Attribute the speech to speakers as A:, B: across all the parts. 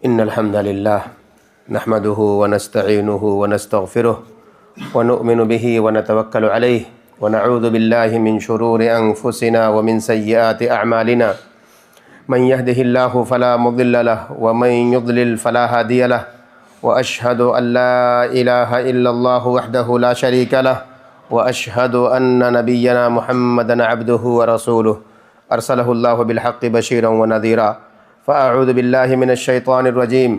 A: إن الحمد لله نحمده ونستعينه ونستغفره ونؤمن به ونتوكل عليه ونعوذ بالله من شرور أنفسنا ومن سيئات أعمالنا من يهده الله فلا مضل له ومن يضلل فلا هادي له وأشهد أن لا إله إلا الله وحده لا شريك له وأشهد أن نبينا محمدا عبده ورسوله أرسله الله بالحق بشيرا ونذيرا فأعوذ بالله من الشيطان الرجيم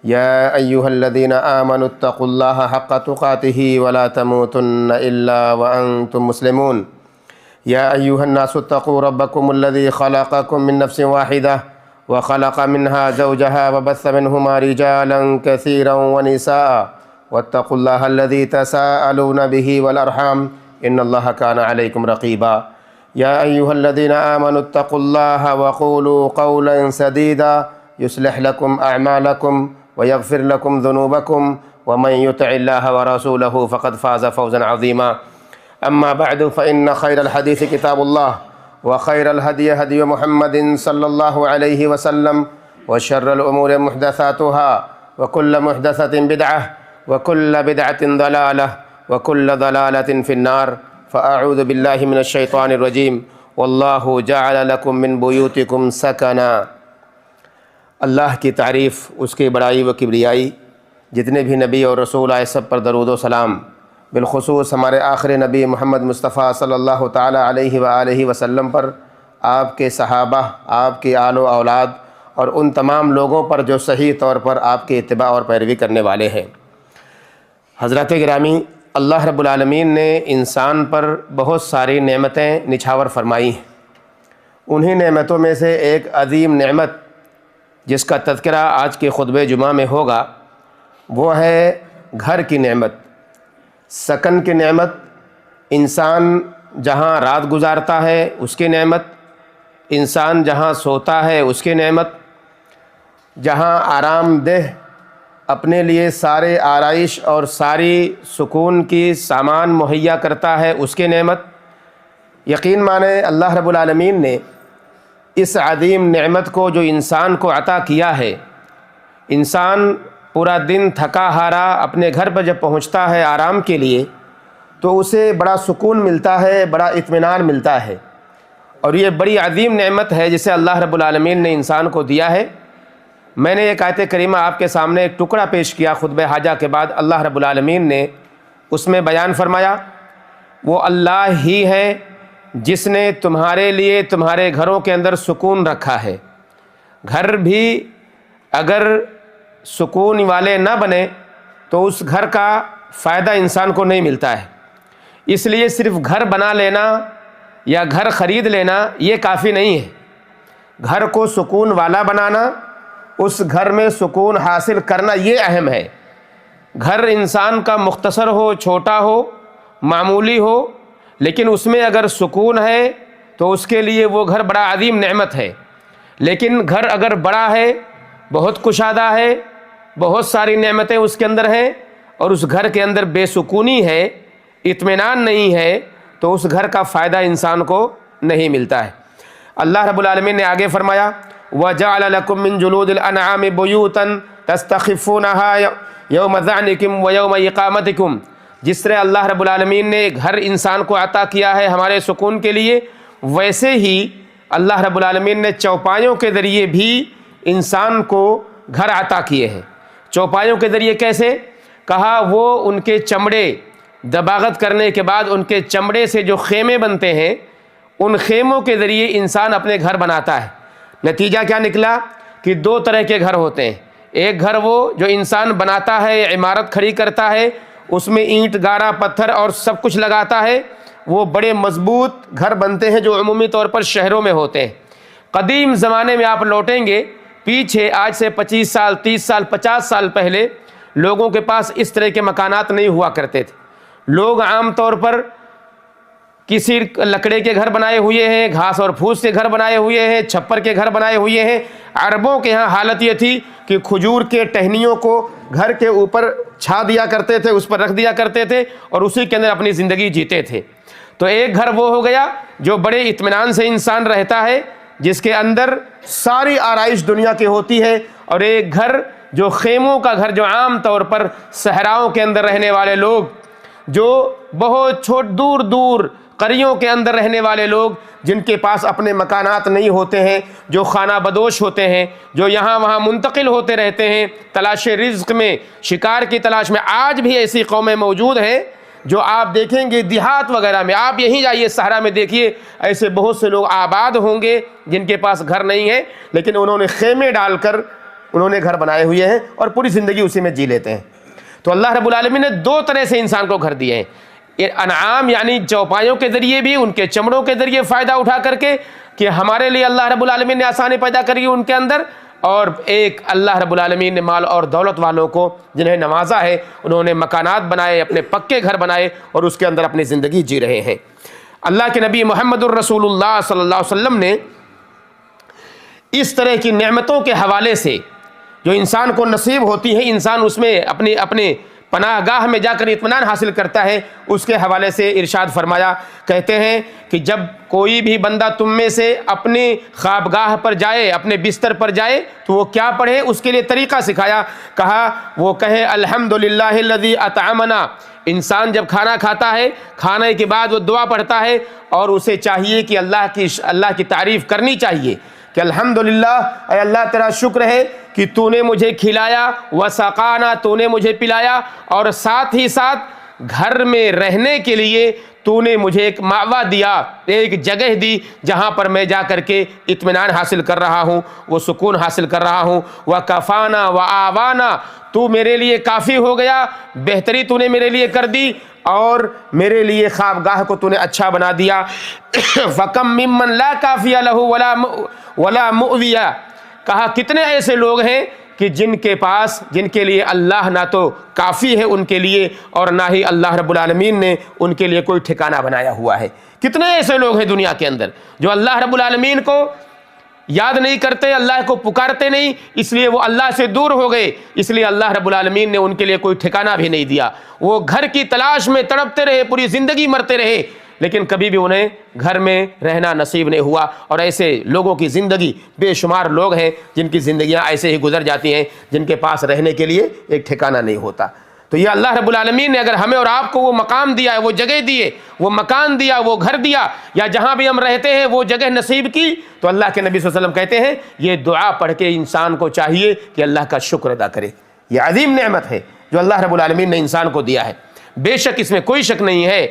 A: يا أيها الذين آمنوا اتقوا الله حق تقاته ولا تموتن إلا وأنتم مسلمون يا أيها الناس اتقوا ربكم الذي خلقكم من نفس واحدة وخلق منها زوجها وبث منهما رجالا كثيرا ونساء واتقوا الله الذي تساءلون به والأرحام إن الله كان عليكم رقيبا يا أيها الذين آمنوا اتقوا الله وقولوا قولا سديدا يصلح لكم أعمالكم ويغفر لكم ذنوبكم ومن يطع الله ورسوله فقد فاز فوزا عظيما أما بعد فإن خير الحديث كتاب الله وخير الهدي هدي محمد صلى الله عليه وسلم وشر الأمور محدثاتها وكل محدثة بدعة وكل بدعة ضلالة وكل ضلالة في النار فأعوذ بالله من الشيطان الرجيم والله جعل لكم من بيوتكم سكنا۔ اللہ کی تعریف، اس کی بڑائی و کبریائی، جتنے بھی نبی اور رسول آئے سب پر درود و سلام، بالخصوص ہمارے آخری نبی محمد مصطفیٰ صلی اللہ تعالیٰ علیہ وآلہ وسلم پر، آپ کے صحابہ، آپ کی آل و اولاد اور ان تمام لوگوں پر جو صحیح طور پر آپ کی اتباع اور پیروی کرنے والے ہیں۔ حضرات گرامی، اللہ رب العالمین نے انسان پر بہت ساری نعمتیں نچھاور فرمائی ہیں۔ انہی نعمتوں میں سے ایک عظیم نعمت جس کا تذکرہ آج کے خطبہ جمعہ میں ہوگا وہ ہے گھر کی نعمت، سکن کی نعمت۔ انسان جہاں رات گزارتا ہے اس کی نعمت، انسان جہاں سوتا ہے اس کی نعمت، جہاں آرام دہ اپنے لیے سارے آرائش اور ساری سکون کی سامان مہیا کرتا ہے اس کی نعمت۔ یقین مانیں اللہ رب العالمین نے اس عظیم نعمت کو جو انسان کو عطا کیا ہے، انسان پورا دن تھکا ہارا اپنے گھر پر جب پہنچتا ہے آرام کے لیے تو اسے بڑا سکون ملتا ہے، بڑا اطمینان ملتا ہے، اور یہ بڑی عظیم نعمت ہے جسے اللہ رب العالمین نے انسان کو دیا ہے۔ میں نے ایک آیت کریمہ آپ کے سامنے ایک ٹکڑا پیش کیا خطبہ حاجہ کے بعد، اللہ رب العالمین نے اس میں بیان فرمایا وہ اللہ ہی ہے جس نے تمہارے لیے تمہارے گھروں کے اندر سکون رکھا ہے۔ گھر بھی اگر سکون والے نہ بنے تو اس گھر کا فائدہ انسان کو نہیں ملتا ہے۔ اس لیے صرف گھر بنا لینا یا گھر خرید لینا یہ کافی نہیں ہے، گھر کو سکون والا بنانا، اس گھر میں سکون حاصل کرنا یہ اہم ہے۔ گھر انسان کا مختصر ہو، چھوٹا ہو، معمولی ہو، لیکن اس میں اگر سکون ہے تو اس کے لیے وہ گھر بڑا عظیم نعمت ہے۔ لیکن گھر اگر بڑا ہے، بہت کشادہ ہے، بہت ساری نعمتیں اس کے اندر ہیں، اور اس گھر کے اندر بے سکونی ہے، اطمینان نہیں ہے، تو اس گھر کا فائدہ انسان کو نہیں ملتا ہے۔ اللہ رب العالمین نے آگے فرمایا وَجَعَلَ لَكُم مِّن جُلُودِ الْأَنْعَامِ بُيُوتًا تَسْتَخِفُّونَهَا يَوْمَ ظَعْنِكُمْ وَيَوْمَ إِقَامَتِكُمْ۔ جس طرح اللہ رب العالمین نے گھر انسان کو عطا کیا ہے ہمارے سکون کے لیے، ویسے ہی اللہ رب العالمین نے چوپایوں کے ذریعے بھی انسان کو گھر عطا کیے ہیں۔ چوپایوں کے ذریعے کیسے؟ کہا وہ ان کے چمڑے دباغت کرنے کے بعد ان کے چمڑے سے جو خیمے بنتے ہیں، ان خیموں کے ذریعے انسان اپنے گھر بناتا ہے۔ نتیجہ کیا نکلا کہ دو طرح کے گھر ہوتے ہیں۔ ایک گھر وہ جو انسان بناتا ہے، عمارت کھڑی کرتا ہے، اس میں اینٹ گارا پتھر اور سب کچھ لگاتا ہے، وہ بڑے مضبوط گھر بنتے ہیں جو عمومی طور پر شہروں میں ہوتے ہیں۔ قدیم زمانے میں آپ لوٹیں گے پیچھے، آج سے 25 سال 30 سال 50 سال پہلے لوگوں کے پاس اس طرح کے مکانات نہیں ہوا کرتے تھے۔ لوگ عام طور پر کسی لکڑے کے گھر بنائے ہوئے ہیں، گھاس اور پھوس کے گھر بنائے ہوئے ہیں، چھپر کے گھر بنائے ہوئے ہیں۔ عربوں کے ہاں حالت یہ تھی کہ کھجور کے ٹہنیوں کو گھر کے اوپر چھا دیا کرتے تھے، اس پر رکھ دیا کرتے تھے اور اسی کے اندر اپنی زندگی جیتے تھے۔ تو ایک گھر وہ ہو گیا جو بڑے اطمینان سے انسان رہتا ہے، جس کے اندر ساری آرائش دنیا کی ہوتی ہے، اور ایک گھر جو خیموں کا گھر، جو عام طور پر صحراؤں کے اندر رہنے والے لوگ، جو بہت دور دور قریوں کے اندر رہنے والے لوگ، جن کے پاس اپنے مکانات نہیں ہوتے ہیں، جو خانہ بدوش ہوتے ہیں، جو یہاں وہاں منتقل ہوتے رہتے ہیں تلاش رزق میں، شکار کی تلاش میں. آج بھی ایسی قومیں موجود ہیں جو آپ دیکھیں گے دیہات وغیرہ میں، آپ یہیں جائیے صحرا میں دیکھیے، ایسے بہت سے لوگ آباد ہوں گے جن کے پاس گھر نہیں ہے، لیکن انہوں نے خیمے ڈال کر انہوں نے گھر بنائے ہوئے ہیں اور پوری زندگی اسی میں جی لیتے ہیں. تو اللہ رب العالمین نے دو طرح سے انسان کو گھر دیے ہیں، انعام یعنی چوپایوں کے ذریعے بھی، ان کے چمڑوں کے ذریعے فائدہ اٹھا کر کے کہ ہمارے لیے اللہ رب العالمین نے آسانی پیدا کری ان کے اندر، اور ایک اللہ رب العالمین نے مال اور دولت والوں کو جنہیں نوازا ہے، انہوں نے مکانات بنائے، اپنے پکے گھر بنائے اور اس کے اندر اپنی زندگی جی رہے ہیں. اللہ کے نبی محمد الرسول اللہ صلی اللہ علیہ وسلم نے اس طرح کی نعمتوں کے حوالے سے جو انسان کو نصیب ہوتی ہے، انسان اس میں اپنے پناہ گاہ میں جا کر اطمینان حاصل کرتا ہے، اس کے حوالے سے ارشاد فرمایا، کہتے ہیں کہ جب کوئی بھی بندہ تم میں سے اپنی خوابگاہ پر جائے، اپنے بستر پر جائے، تو وہ کیا پڑھے، اس کے لیے طریقہ سکھایا. کہا وہ کہے الحمدللہ الذی اطعمنا. انسان جب کھانا کھاتا ہے، کھانے کے بعد وہ دعا پڑھتا ہے، اور اسے چاہیے کہ اللہ کی تعریف کرنی چاہیے کہ الحمدللہ، اے اللہ تیرا شکر ہے کہ تو نے مجھے کھلایا، وسقانا، تو نے مجھے پلایا، اور ساتھ ہی ساتھ گھر میں رہنے کے لیے تو نے مجھے ایک مأویٰ دیا، ایک جگہ دی جہاں پر میں جا کر کے اطمینان حاصل کر رہا ہوں، وہ سکون حاصل کر رہا ہوں. وکفانا وآوانا، تو میرے لیے کافی ہو گیا، بہتری تو نے میرے لیے کر دی، اور میرے لیے خوابگاہ کو تو نے اچھا بنا دیا. فکم ممن لا کافی لہ ولا مؤوی. کہا کتنے ایسے لوگ ہیں کہ جن کے لیے اللہ نہ تو کافی ہے ان کے لیے، اور نہ ہی اللہ رب العالمین نے ان کے لیے کوئی ٹھکانہ بنایا ہوا ہے. کتنے ایسے لوگ ہیں دنیا کے اندر جو اللہ رب العالمین کو یاد نہیں کرتے، اللہ کو پکارتے نہیں، اس لیے وہ اللہ سے دور ہو گئے، اس لیے اللہ رب العالمین نے ان کے لیے کوئی ٹھکانہ بھی نہیں دیا. وہ گھر کی تلاش میں تڑپتے رہے، پوری زندگی مرتے رہے، لیکن کبھی بھی انہیں گھر میں رہنا نصیب نہیں ہوا. اور ایسے لوگوں کی زندگی، بے شمار لوگ ہیں جن کی زندگیاں ایسے ہی گزر جاتی ہیں، جن کے پاس رہنے کے لیے ایک ٹھکانہ نہیں ہوتا. تو یہ اللہ رب العالمین نے اگر ہمیں اور آپ کو وہ مقام دیا ہے، وہ جگہ دیے، وہ مکان دیا، وہ گھر دیا، یا جہاں بھی ہم رہتے ہیں وہ جگہ نصیب کی، تو اللہ کے نبی صلی اللہ علیہ وسلم کہتے ہیں یہ دعا پڑھ کے انسان کو چاہیے کہ اللہ کا شکر ادا کرے. یہ عظیم نعمت ہے جو اللہ رب العالمین نے انسان کو دیا ہے. بے شک اس میں کوئی شک نہیں ہے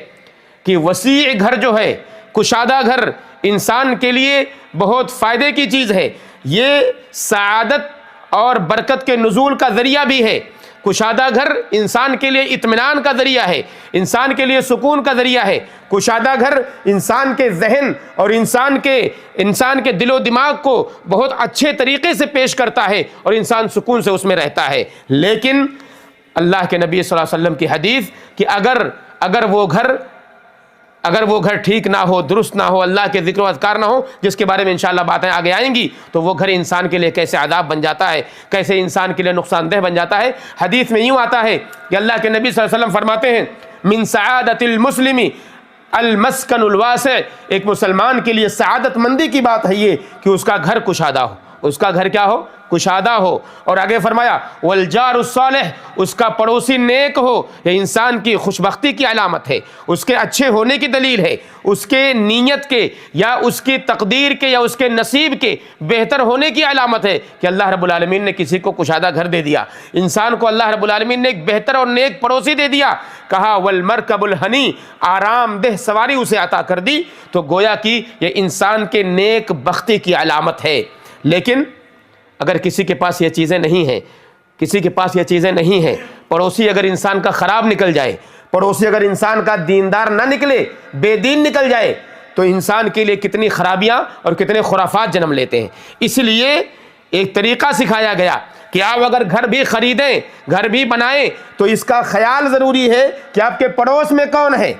A: کہ وسیع گھر جو ہے، کشادہ گھر، انسان کے لیے بہت فائدے کی چیز ہے. یہ سعادت اور برکت کے نزول کا ذریعہ بھی ہے. کشادہ گھر انسان کے لیے اطمینان کا ذریعہ ہے، انسان کے لیے سکون کا ذریعہ ہے. کشادہ گھر انسان کے ذہن اور انسان کے دل و دماغ کو بہت اچھے طریقے سے پیش کرتا ہے، اور انسان سکون سے اس میں رہتا ہے. لیکن اللہ کے نبی صلی اللہ علیہ وسلم کی حدیث کہ اگر وہ گھر ٹھیک نہ ہو، درست نہ ہو، اللہ کے ذکر و اذکار نہ ہو، جس کے بارے میں انشاءاللہ باتیں آگے آئیں گی، تو وہ گھر انسان کے لیے کیسے عذاب بن جاتا ہے، کیسے انسان کے لیے نقصان دہ بن جاتا ہے. حدیث میں یوں آتا ہے کہ اللہ کے نبی صلی اللہ علیہ وسلم فرماتے ہیں من سعادت المسلم المسکن الواسع. ایک مسلمان کے لیے سعادت مندی کی بات ہے یہ کہ اس کا گھر کشادہ ہو، اس کا گھر کیا ہو، کشادہ ہو. اور آگے فرمایا والجار الصالح، اس کا پڑوسی نیک ہو. یہ انسان کی خوشبختی کی علامت ہے، اس کے اچھے ہونے کی دلیل ہے، اس کے نیت کے یا اس کی تقدیر کے یا اس کے نصیب کے بہتر ہونے کی علامت ہے کہ اللہ رب العالمین نے کسی کو کشادہ گھر دے دیا، انسان کو اللہ رب العالمین نے ایک بہتر اور نیک پڑوسی دے دیا. کہا والمرکب الحنی، آرام دہ سواری اسے عطا کر دی. تو گویا کہ یہ انسان کے نیک بختی کی علامت ہے. لیکن اگر کسی کے پاس یہ چیزیں نہیں ہیں، پڑوسی اگر انسان کا خراب نکل جائے، پڑوسی اگر انسان کا دیندار نہ نکلے، بے دین نکل جائے، تو انسان کے لیے کتنی خرابیاں اور کتنے خرافات جنم لیتے ہیں. اس لیے ایک طریقہ سکھایا گیا کہ آپ اگر گھر بھی خریدیں، گھر بھی بنائیں، تو اس کا خیال ضروری ہے کہ آپ کے پڑوس میں کون ہے،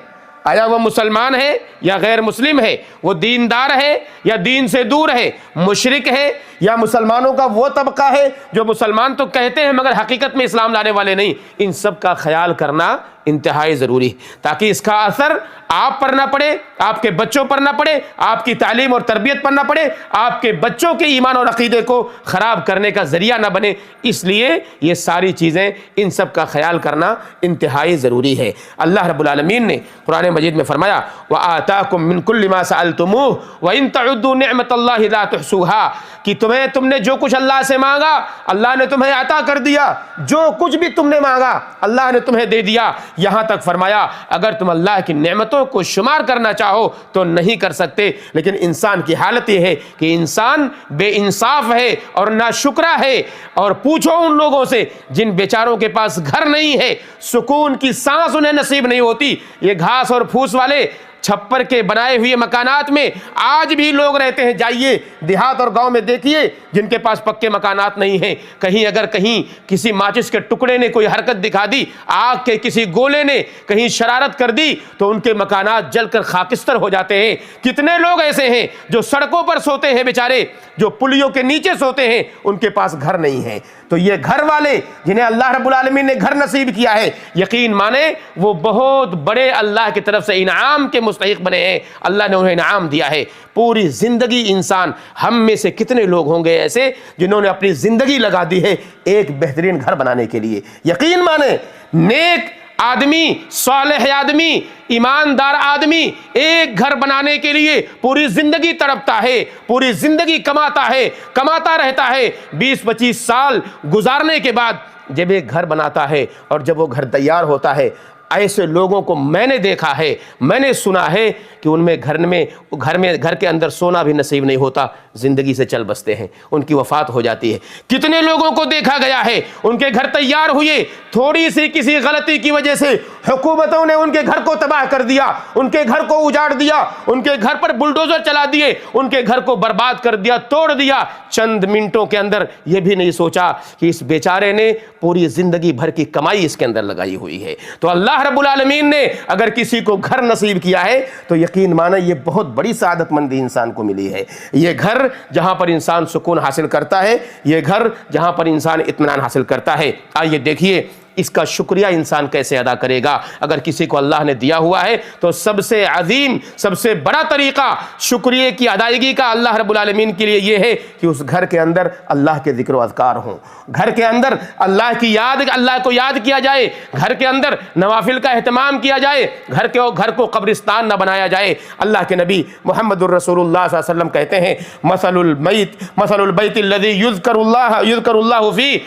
A: آیا وہ مسلمان ہے یا غیر مسلم ہے، وہ دیندار ہے یا دین سے دور ہے، مشرک ہے یا مسلمانوں کا وہ طبقہ ہے جو مسلمان تو کہتے ہیں مگر حقیقت میں اسلام لانے والے نہیں. ان سب کا خیال کرنا انتہائی ضروری ہے، تاکہ اس کا اثر آپ پر نہ پڑے، آپ کے بچوں پر نہ پڑے، آپ کی تعلیم اور تربیت پر نہ پڑے، آپ کے بچوں کے ایمان اور عقیدے کو خراب کرنے کا ذریعہ نہ بنے۔ اس لیے یہ ساری چیزیں، ان سب کا خیال کرنا انتہائی ضروری ہے۔ اللہ رب العالمین نے قرآن مجید میں فرمایا وَآتَاكُم مِّن كُلِّ مَا سَأَلْتُمُوهُ وَإِن تَعُدُّوا نِعْمَةَ اللَّهِ لَا تُحْصُوهَا، کہ تم نے جو کچھ اللہ سے مانگا اللہ نے تمہیں عطا کر دیا، جو کچھ بھی تم نے مانگا اللہ نے تمہیں دے دیا۔ یہاں تک فرمایا اگر تم اللہ کی نعمتوں کو شمار کرنا چاہو تو نہیں کر سکتے، لیکن انسان کی حالت یہ ہے کہ انسان بے انصاف ہے اور ناشکرا ہے۔ اور پوچھو ان لوگوں سے جن بیچاروں کے پاس گھر نہیں ہے، سکون کی سانس انہیں نصیب نہیں ہوتی، یہ گھاس اور پھوس والے چھپر کے بنائے ہوئے مکانات میں آج بھی لوگ رہتے ہیں۔ جائیے دیہات اور گاؤں میں دیکھیے جن کے پاس پکے مکانات نہیں ہیں، کہیں کسی ماچس کے ٹکڑے نے کوئی حرکت دکھا دی، آگ کے کسی گولے نے کہیں شرارت کر دی تو ان کے مکانات جل کر خاکستر ہو جاتے ہیں۔ کتنے لوگ ایسے ہیں جو سڑکوں پر سوتے ہیں بیچارے، جو پلیوں کے نیچے سوتے ہیں، ان کے پاس گھر نہیں ہے۔ تو یہ گھر والے جنہیں اللہ رب العالمین نے گھر نصیب کیا ہے، یقین مانے وہ بہت بڑے اللہ کی طرف سے انعام کے مستحق بنے ہیں، اللہ نے انہیں انعام دیا ہے۔ پوری زندگی انسان، ہم میں سے کتنے لوگ ہوں گے ایسے جنہوں نے اپنی زندگی لگا دی ہے ایک بہترین گھر بنانے کے لیے۔ یقین مانے نیک آدمی، صالح آدمی، ایماندار آدمی ایک گھر بنانے کے لیے پوری زندگی تڑپتا ہے، پوری زندگی کماتا رہتا ہے۔ 20-25 سال گزارنے کے بعد جب ایک گھر بناتا ہے اور جب وہ گھر تیار ہوتا ہے، ایسے لوگوں کو میں نے دیکھا ہے، میں نے سنا ہے کہ ان میں گھر کے اندر سونا بھی نصیب نہیں ہوتا، زندگی سے چل بستے ہیں، ان کی وفات ہو جاتی ہے۔ کتنے لوگوں کو دیکھا گیا ہے ان کے گھر تیار ہوئے، تھوڑی سی کسی غلطی کی وجہ سے حکومتوں نے ان کے گھر کو تباہ کر دیا، ان کے گھر کو اجاڑ دیا، ان کے گھر پر بلڈوزر چلا دیے، ان کے گھر کو برباد کر دیا، توڑ دیا۔ چند منٹوں کے اندر یہ بھی نہیں سوچا کہ اس بیچارے نے پوری زندگی بھر کی کمائی اس کے اندر لگائی ہوئی ہے۔ تو اللہ رب العالمین نے اگر کسی کو گھر نصیب کیا ہے تو یقین مانا یہ بہت بڑی سعادت مندی انسان کو ملی ہے۔ یہ گھر جہاں پر انسان سکون حاصل کرتا ہے، یہ گھر جہاں پر انسان اطمینان حاصل کرتا ہے۔ آئیے دیکھیے اس کا شکریہ انسان کیسے ادا کرے گا۔ اگر کسی کو اللہ نے دیا ہوا ہے تو سب سے عظیم، سب سے بڑا طریقہ شکریہ کی ادائیگی کا اللہ رب العالمین کے لیے یہ ہے کہ اس گھر کے اندر اللہ کے ذکر و اذکار ہوں، گھر کے اندر اللہ کو یاد کیا جائے، گھر کے اندر نوافل کا اہتمام کیا جائے، گھر کو قبرستان نہ بنایا جائے۔ اللہ کے نبی محمد الرسول اللہ صلی اللہ علیہ وسلم کہتے ہیں مثل البیت الذی یذکر اللہ فیہ،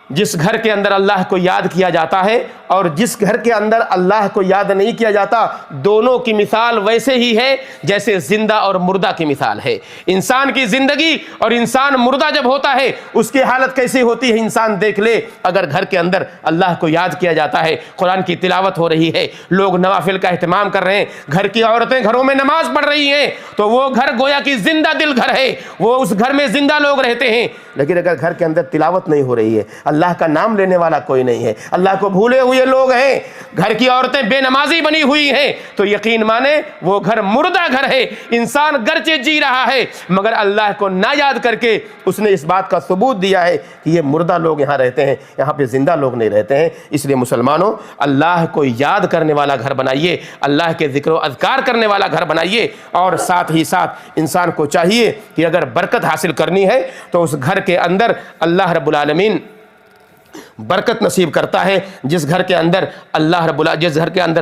A: جس گھر کے اندر اللہ کو یاد کیا جاتا ہے اور جس گھر کے اندر اللہ کو یاد نہیں کیا جاتا، دونوں کی مثال ویسے ہی ہے جیسے زندہ اور مردہ کی مثال ہے۔ انسان کی زندگی اور انسان مردہ جب ہوتا ہے اس کی حالت کیسی ہوتی ہے انسان دیکھ لے۔ اگر گھر کے اندر اللہ کو یاد کیا جاتا ہے، قرآن کی تلاوت ہو رہی ہے، لوگ نوافل کا اہتمام کر رہے ہیں، گھر کی عورتیں گھروں میں نماز پڑھ رہی ہیں، تو وہ گھر گویا کہ زندہ دل گھر ہے، وہ اس گھر میں زندہ لوگ رہتے ہیں۔ لیکن اگر گھر کے اندر تلاوت نہیں ہو رہی ہے، اللہ کا نام لینے والا کوئی نہیں ہے، اللہ کو بھولے ہوئے لوگ ہیں، گھر کی عورتیں بے نمازی بنی ہوئی ہیں، تو یقین مانے وہ گھر مردہ گھر ہے۔ انسان گرچہ جی رہا ہے مگر اللہ کو نہ یاد کر کے اس نے اس بات کا ثبوت دیا ہے کہ یہ مردہ لوگ یہاں رہتے ہیں، یہاں پہ زندہ لوگ نہیں رہتے ہیں۔ اس لیے مسلمانوں، اللہ کو یاد کرنے والا گھر بنائیے، اللہ کے ذکر و اذکار کرنے والا گھر بنائیے، اور ساتھ ہی ساتھ انسان کو چاہیے کہ اگر برکت حاصل کرنی ہے تو اس گھر کے اندر اللہ رب العالمین برکت نصیب کرتا ہے۔ جس گھر کے اندر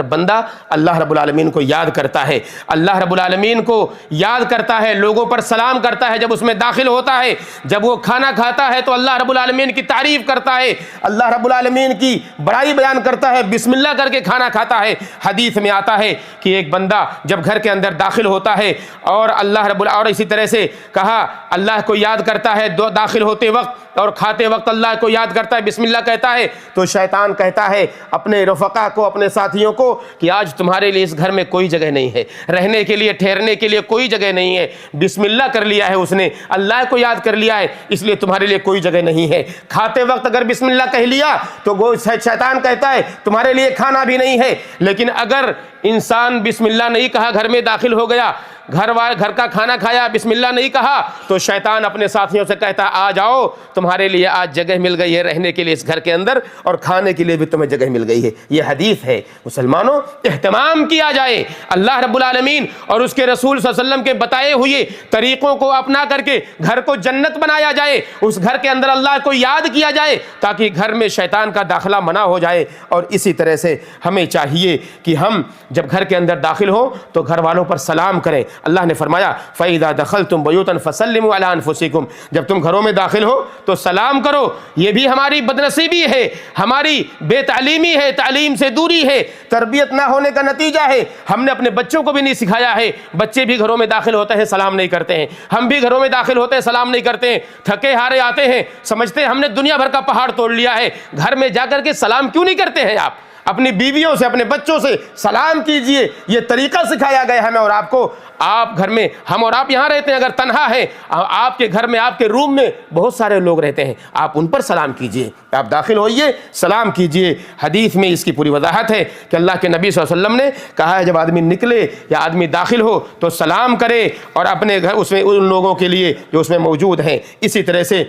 A: بندہ اللہ رب العالمین کو یاد کرتا ہے، اللہ رب العالمین کو یاد کرتا ہے، لوگوں پر سلام کرتا ہے جب اس میں داخل ہوتا ہے، جب وہ کھانا کھاتا ہے تو اللہ رب العالمین کی تعریف کرتا ہے، اللہ رب العالمین کی بڑائی بیان کرتا ہے، بسم اللہ کر کے کھانا کھاتا ہے۔ حدیث میں آتا ہے کہ ایک بندہ جب گھر کے اندر داخل ہوتا ہے اور اور اسی طرح سے کہا اللہ کو یاد کرتا ہے داخل ہوتے وقت اور کھاتے وقت اللہ کو یاد کرتا ہے، بسم اللہ کہتا ہے، تو شیطان کہتا ہے اپنے رفقا کو، اپنے ساتھیوں کو کہ آج تمہارے لیے اس گھر میں کوئی جگہ نہیں ہے، رہنے کے لیے ٹھہرنے کے لیے کوئی جگہ نہیں ہے، بسم اللہ کر لیا ہے اس نے، اللہ کو یاد کر لیا ہے، اس لیے تمہارے لیے کوئی جگہ نہیں ہے۔ کھاتے وقت اگر بسم اللہ کہہ لیا تو وہ شیطان کہتا ہے تمہارے لیے کھانا بھی نہیں ہے۔ لیکن اگر انسان بسم اللہ نہیں کہا، گھر میں داخل ہو گیا، گھر کا کھانا کھایا, بسم اللہ نہیں کہا, تو شیطان اپنے ساتھیوں سے کہتا آ جاؤ تمہارے لیے آج جگہ مل گئی ہے رہنے کے لیے اس گھر کے اندر, اور کھانے کے لیے بھی تمہیں جگہ مل گئی ہے. یہ حدیث ہے. مسلمانوں, اہتمام کیا جائے اللہ رب العالمین اور اس کے رسول صلی اللہ علیہ وسلم کے بتائے ہوئے طریقوں کو اپنا کر کے گھر کو جنت بنایا جائے, اس گھر کے اندر اللہ کو یاد کیا جائے تاکہ گھر میں شیطان کا داخلہ منع ہو جائے. اور اسی طرح سے ہمیں چاہیے کہ ہم جب گھر کے اندر داخل ہو تو گھر والوں پر سلام کریں. اللہ نے فرمایا فَإِذَا دَخَلْتُمْ بُيُوتًا فَسَلِّمُوا عَلَىٰ أَنفُسِكُمْ, جب تم گھروں میں داخل ہو تو سلام کرو. یہ بھی ہماری بدنصیبی ہے, ہماری بے تعلیمی ہے, تعلیم سے دوری ہے, تربیت نہ ہونے کا نتیجہ ہے. ہم نے اپنے بچوں کو بھی نہیں سکھایا ہے. بچے بھی گھروں میں داخل ہوتے ہیں سلام نہیں کرتے ہیں, ہم بھی گھروں میں داخل ہوتے ہیں سلام نہیں کرتے ہیں. تھکے ہارے آتے ہیں, سمجھتے ہیں ہم نے دنیا بھر کا پہاڑ توڑ لیا ہے. گھر میں جا کر کے سلام کیوں نہیں کرتے ہیں آپ؟ اپنی بیویوں سے, اپنے بچوں سے سلام کیجئے. یہ طریقہ سکھایا گیا ہمیں اور آپ کو. آپ گھر میں, ہم اور آپ یہاں رہتے ہیں, اگر تنہا ہے, آپ کے گھر میں آپ کے روم میں بہت سارے لوگ رہتے ہیں, آپ ان پر سلام کیجئے. آپ داخل ہوئیے سلام کیجئے. حدیث میں اس کی پوری وضاحت ہے کہ اللہ کے نبی صلی اللہ علیہ وسلم نے کہا ہے جب آدمی نکلے یا آدمی داخل ہو تو سلام کرے اور اپنے گھر اس میں ان لوگوں کے لیے جو اس میں موجود ہیں. اسی طرح سے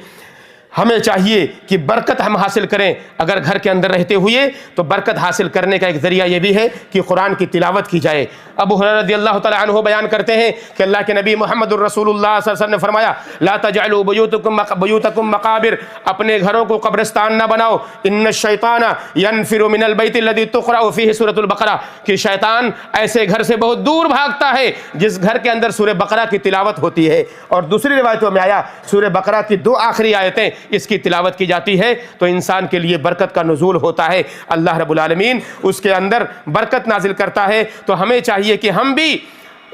A: ہمیں چاہیے کہ برکت ہم حاصل کریں. اگر گھر کے اندر رہتے ہوئے تو برکت حاصل کرنے کا ایک ذریعہ یہ بھی ہے کہ قرآن کی تلاوت کی جائے. ابو ہریرہ رضی اللہ تعالی عنہ بیان کرتے ہیں کہ اللہ کے نبی محمد الرسول اللہ صلی اللہ علیہ وسلم نے فرمایا لا تجعلوا بیوتکم مقابر, اپنے گھروں کو قبرستان نہ بناؤ. ان الشیطان ينفر من البیت الذی تقرأ فیہ سورۃ البقرہ, کہ شیطان ایسے گھر سے بہت دور بھاگتا ہے جس گھر کے اندر سورہ بقرہ کی تلاوت ہوتی ہے. اور دوسری روایتوں میں آیا سورہ بقرہ کی 2 آخری آیتیں اس کی تلاوت کی جاتی ہے تو انسان کے لیے برکت کا نزول ہوتا ہے. اللہ رب العالمین اس کے اندر برکت نازل کرتا ہے. تو ہمیں چاہیے کہ ہم بھی,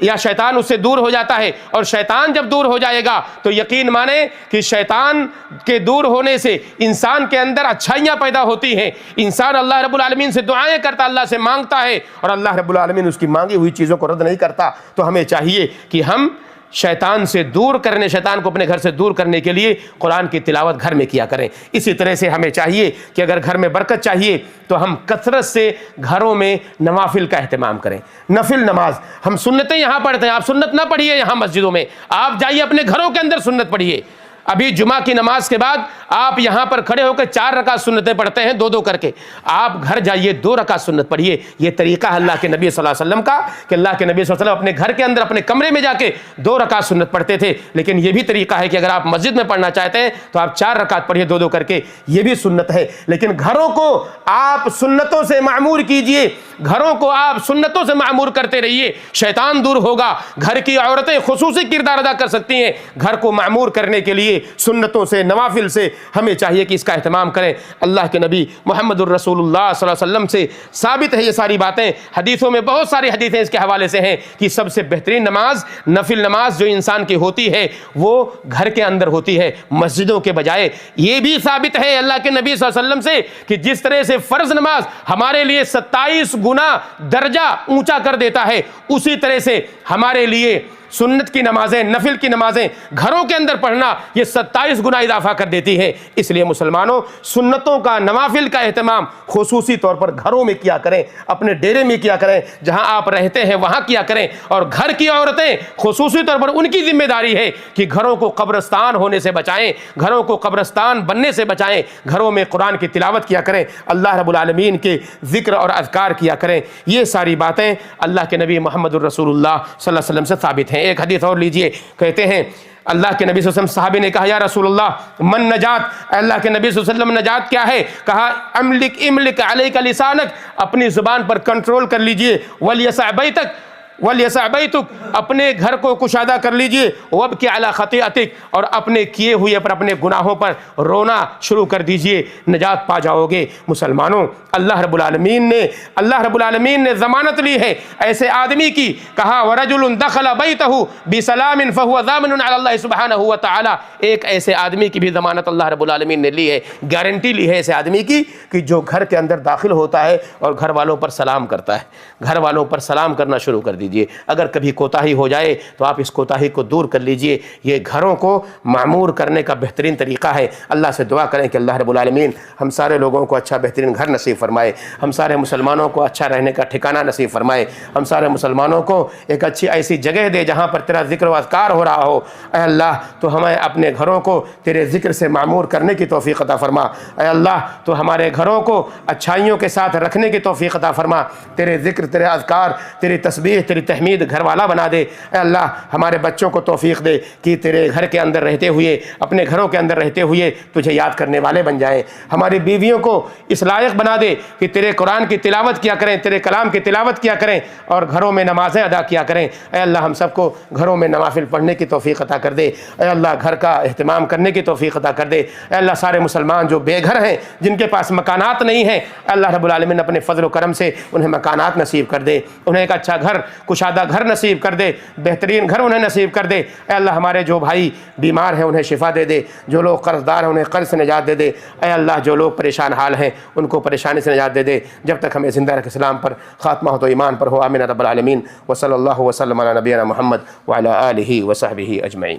A: یا شیطان اس سے دور ہو جاتا ہے, اور شیطان جب دور ہو جائے گا تو یقین مانیں کہ شیطان کے دور ہونے سے انسان کے اندر اچھائیاں پیدا ہوتی ہیں. انسان اللہ رب العالمین سے دعائیں کرتا, اللہ سے مانگتا ہے, اور اللہ رب العالمین اس کی مانگی ہوئی چیزوں کو رد نہیں کرتا. تو ہمیں چاہیے کہ ہم شیطان سے دور کرنے, شیطان کو اپنے گھر سے دور کرنے کے لیے قرآن کی تلاوت گھر میں کیا کریں. اسی طرح سے ہمیں چاہیے کہ اگر گھر میں برکت چاہیے تو ہم کثرت سے گھروں میں نوافل کا اہتمام کریں. نفل نماز, ہم سنتیں یہاں پڑھتے ہیں, آپ سنت نہ پڑھیے یہاں مسجدوں میں, آپ جائیے اپنے گھروں کے اندر سنت پڑھیے. ابھی جمعہ کی نماز کے بعد آپ یہاں پر کھڑے ہو کے 4 رکعت سنتیں پڑھتے ہیں 2 کر کے, آپ گھر جائیے 2 رکعت سنت پڑھیے. یہ طریقہ ہے اللہ کے نبی صلی اللہ علیہ وسلم کا کہ اللہ کے نبی صلی اللہ علیہ وسلم اپنے گھر کے اندر اپنے کمرے میں جا کے 2 رکعت سنت پڑھتے تھے. لیکن یہ بھی طریقہ ہے کہ اگر آپ مسجد میں پڑھنا چاہتے ہیں تو آپ 4 رکعت پڑھیے 2 کر کے, یہ بھی سنت ہے. لیکن گھروں کو آپ سنتوں سے معمور کیجئے, گھروں کو آپ سنتوں سے معمور کرتے رہیے, شیطان دور ہوگا. گھر کی عورتیں خصوصی کردار ادا کر سکتی ہیں گھر کو معمور کرنے کے لیے سنتوں سے, نوافل سے. ہمیں چاہیے کہ اس کا اہتمام کریں. اللہ کے نبی محمد الرسول اللہ صلی اللہ علیہ وسلم سے ثابت ہے یہ ساری باتیں. حدیثوں میں بہت ساری حدیثیں اس کے حوالے سے ہیں کہ سب سے بہترین نماز, نفل نماز جو انسان کی ہوتی ہے وہ گھر کے اندر ہوتی ہے مسجدوں کے بجائے. یہ بھی ثابت ہے اللہ کے نبی صلی اللہ علیہ وسلم سے کہ جس طرح سے فرض نماز ہمارے لیے 27 گنا درجہ اونچا کر دیتا ہے, اسی طرح سے ہمارے لیے سنت کی نمازیں, نفل کی نمازیں گھروں کے اندر پڑھنا یہ 27 گنا اضافہ کر دیتی ہے. اس لیے مسلمانوں سنتوں کا, نوافل کا اہتمام خصوصی طور پر گھروں میں کیا کریں, اپنے ڈیرے میں کیا کریں, جہاں آپ رہتے ہیں وہاں کیا کریں. اور گھر کی عورتیں خصوصی طور پر ان کی ذمہ داری ہے کہ گھروں کو قبرستان ہونے سے بچائیں, گھروں کو قبرستان بننے سے بچائیں. گھروں میں قرآن کی تلاوت کیا کریں, اللہ رب العالمین کے ذکر اور اذکار کیا کریں. یہ ساری باتیں اللہ کے نبی محمد الرسول اللہ صلی اللہ علیہ وسلم سے ثابت ہیں. ایک حدیث اور لیجئے, کہتے ہیں اللہ کے نبی صلی اللہ علیہ وسلم, صحابی نے کہا یا رسول اللہ من نجات, اللہ کے نبی صلی اللہ علیہ وسلم نجات کیا ہے؟ کہا املک علیک لسانک, اپنی زبان پر کنٹرول کر لیجئے, ولیسع بیتک اپنے گھر کو کشادہ کر لیجئے, وابکی علی خطیئتک, اور اپنے کیے ہوئے پر, اپنے گناہوں پر رونا شروع کر دیجئے, نجات پا جاؤ گے. مسلمانوں اللہ رب العالمین نے ضمانت لی ہے ایسے آدمی کی. کہا ورجل دخل بیتہ بسلام فہو ضامن علی اللہ سبحانہ وتعالی, ایک ایسے آدمی کی بھی ضمانت اللہ رب العالمین نے لی ہے, گارنٹی لی ہے ایسے آدمی کی کہ جو گھر کے اندر داخل ہوتا ہے اور گھر والوں پر سلام کرتا ہے, گھر والوں پر سلام کرنا شروع کر دیا. دیجئے. اگر کبھی کوتاہی ہو جائے تو آپ اس کوتاہی کو دور کر لیجئے. یہ گھروں کو معمور کرنے کا بہترین طریقہ ہے. اللہ سے دعا کریں کہ اللہ رب العالمین ہم سارے لوگوں کو اچھا بہترین گھر نصیب فرمائے, ہم سارے مسلمانوں کو اچھا رہنے کا ٹھکانہ نصیب فرمائے, ہم سارے مسلمانوں کو ایک اچھی ایسی جگہ دے جہاں پر تیرا ذکر و اذکار ہو رہا ہو. اے اللہ تو ہمیں اپنے گھروں کو تیرے ذکر سے معمور کرنے کی توفیق عطا فرما. اے اللہ تو ہمارے گھروں کو اچھائیوں کے ساتھ رکھنے کی توفیق عطا فرما. تیرے ذکر, تیرے اذکار, تیری تسبیح, تیری تحمید گھر والا بنا دے. اے اللہ ہمارے بچوں کو توفیق دے کہ تیرے گھر کے اندر رہتے ہوئے, اپنے گھروں کے اندر رہتے ہوئے تجھے یاد کرنے والے بن جائیں. ہماری بیویوں کو اس لائق بنا دے کہ تیرے قرآن کی تلاوت کیا کریں, تیرے کلام کی تلاوت کیا کریں اور گھروں میں نمازیں ادا کیا کریں. اے اللہ ہم سب کو گھروں میں نوافل پڑھنے کی توفیق عطا کر دے. اے اللہ گھر کا اہتمام کرنے کی توفیق عطا کر دے. اے اللہ سارے مسلمان جو بے گھر ہیں, جن کے پاس مکانات نہیں ہیں, اے اللہ رب العالمین اپنے فضل و کرم سے انہیں مکانات نصیب کر دے, انہیں ایک اچھا گھر, کشادہ گھر نصیب کر دے, بہترین گھر انہیں نصیب کر دے. اے اللہ ہمارے جو بھائی بیمار ہیں انہیں شفا دے دے, جو لوگ قرض دار ہیں انہیں قرض سے نجات دے دے. اے اللہ جو لوگ پریشان حال ہیں ان کو پریشانی سے نجات دے دے. جب تک ہمیں زندہ رکھ اسلام پر, خاتمہ ہو تو ایمان پر ہو. آمین رب العالمین. وصلی اللہ وسلم علی نبینا محمد وعلی آلہ وصحبہ اجمعین.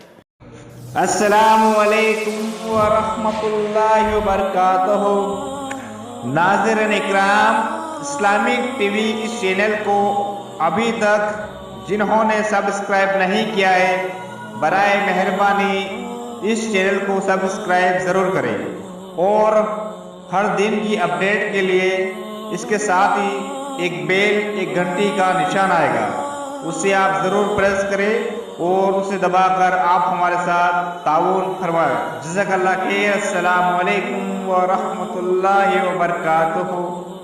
B: السلام علیکم ورحمۃ اللہ وبرکاتہ. ناظرین اکرام, اسلامک ٹی وی اس چینل کو ابھی تک جنہوں نے سبسکرائب نہیں کیا ہے, برائے مہربانی اس چینل کو سبسکرائب ضرور کریں اور ہر دن کی اپڈیٹ کے لیے اس کے ساتھ ہی ایک بیل, ایک گھنٹی کا نشان آئے گا, اسے آپ ضرور پریس کریں اور اسے دبا کر آپ ہمارے ساتھ تعاون فرمائیں. جزاک اللہ خیر. السلام علیکم ورحمۃ اللہ وبرکاتہ.